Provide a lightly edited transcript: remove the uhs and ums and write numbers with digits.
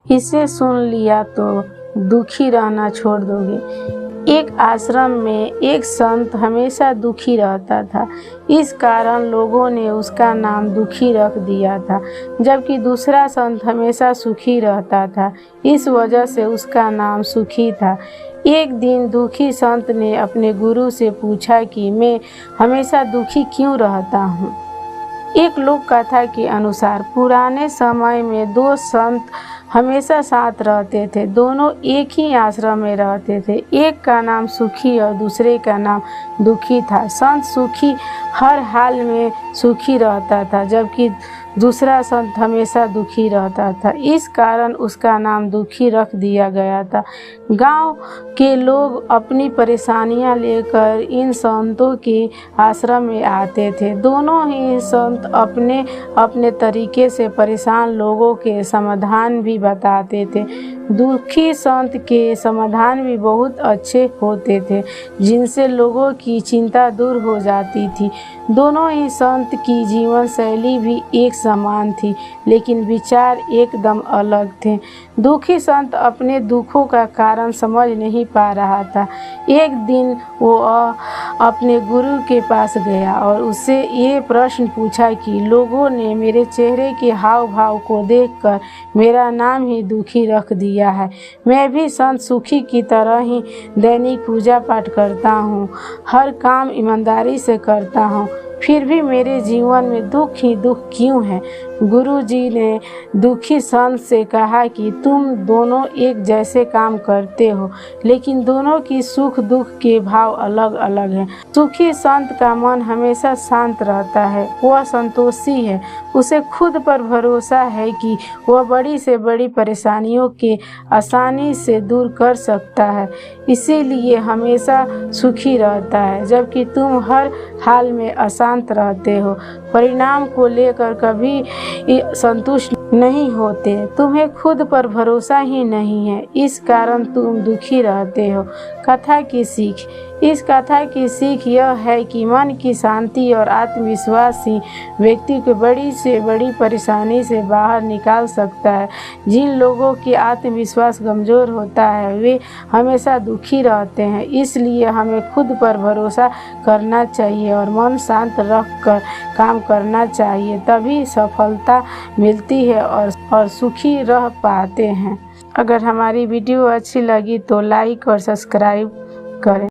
इसे सुन लिया तो दुखी रहना छोड़ दोगे। एक आश्रम में एक संत हमेशा दुखी रहता था, इस कारण लोगों ने उसका नाम दुखी रख दिया था, जबकि दूसरा संत हमेशा सुखी रहता था, इस वजह से उसका नाम सुखी था। एक दिन दुखी संत ने अपने गुरु से पूछा कि मैं हमेशा दुखी क्यों रहता हूँ। एक लोक कथा के अनुसार पुराने समय में दो संत हमेशा साथ रहते थे। दोनों एक ही आश्रम में रहते थे। एक का नाम सुखी और दूसरे का नाम दुखी था। संत सुखी हर हाल में सुखी रहता था, जबकि दूसरा संत हमेशा दुखी रहता था, इस कारण उसका नाम दुखी रख दिया गया था। गांव के लोग अपनी परेशानियां लेकर इन संतों के आश्रम में आते थे। दोनों ही संत अपने अपने तरीके से परेशान लोगों के समाधान भी बताते थे। दुखी संत के समाधान भी बहुत अच्छे होते थे, जिनसे लोगों की चिंता दूर हो जाती थी। दोनों ही संत की जीवन शैली भी एक समान थी, लेकिन विचार एकदम अलग थे। दुखी संत अपने दुखों का कारण समझ नहीं पा रहा था। एक दिन वो अपने गुरु के पास गया और उससे ये प्रश्न पूछा कि लोगों ने मेरे चेहरे के हाव भाव को देखकर मेरा नाम ही दुखी रख दिया है। मैं भी संत सुखी की तरह ही दैनिक पूजा पाठ करता हूँ, हर काम ईमानदारी से करता हूँ, फिर भी मेरे जीवन में दुख ही दुख क्यों है। गुरु जी ने दुखी संत से कहा कि तुम दोनों एक जैसे काम करते हो, लेकिन दोनों की सुख दुख के भाव अलग अलग हैं। सुखी संत का मन हमेशा शांत रहता है, वह संतोषी है, उसे खुद पर भरोसा है कि वह बड़ी से बड़ी परेशानियों के आसानी से दूर कर सकता है, इसीलिए हमेशा सुखी रहता है, जबकि तुम हर हाल में अशांत रहते हो, परिणाम को लेकर कभी संतुष्ट नहीं होते, तुम्हें खुद पर भरोसा ही नहीं है, इस कारण तुम दुखी रहते हो। कथा की सीख। इस कथा की सीख यह है कि मन की शांति और आत्मविश्वास ही व्यक्ति को बड़ी से बड़ी परेशानी से बाहर निकाल सकता है। जिन लोगों की आत्मविश्वास कमज़ोर होता है वे हमेशा दुखी रहते हैं, इसलिए हमें खुद पर भरोसा करना चाहिए और मन शांत रख कर काम करना चाहिए, तभी सफलता मिलती है और सुखी रह पाते हैं। अगर हमारी वीडियो अच्छी लगी तो लाइक और सब्सक्राइब करें।